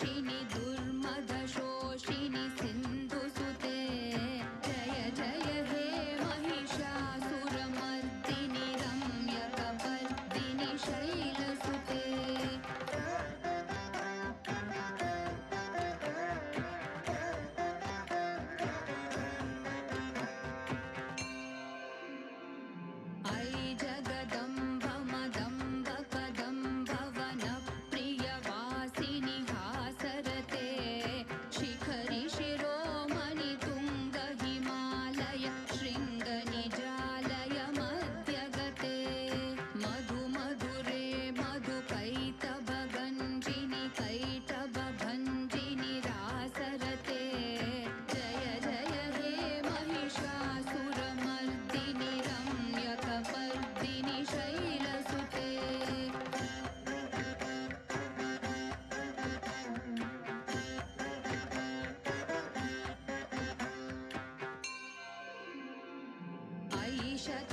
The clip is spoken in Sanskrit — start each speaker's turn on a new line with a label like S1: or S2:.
S1: तोषिणि दुर्मदशोषिणि सिन्धुसुते जय जय हे महिषासुरमर्दिनि रम्यकपर्दिनि शैलसुते अयि जगदम्ब मदम्ब कदम्ब वनप्रियवासिनि हासरते शिखरि शिरोमणि तुङ्ग हिमालय शृङ्गनिजालय मध्यगते मधु मधुरे मधुकैटभगञ्जिनि कैटभभञ्जिनि रासरते जय जय हे महिषासुरमर्दिनि रम्यकपर्दिनि शैलसुते अयि शत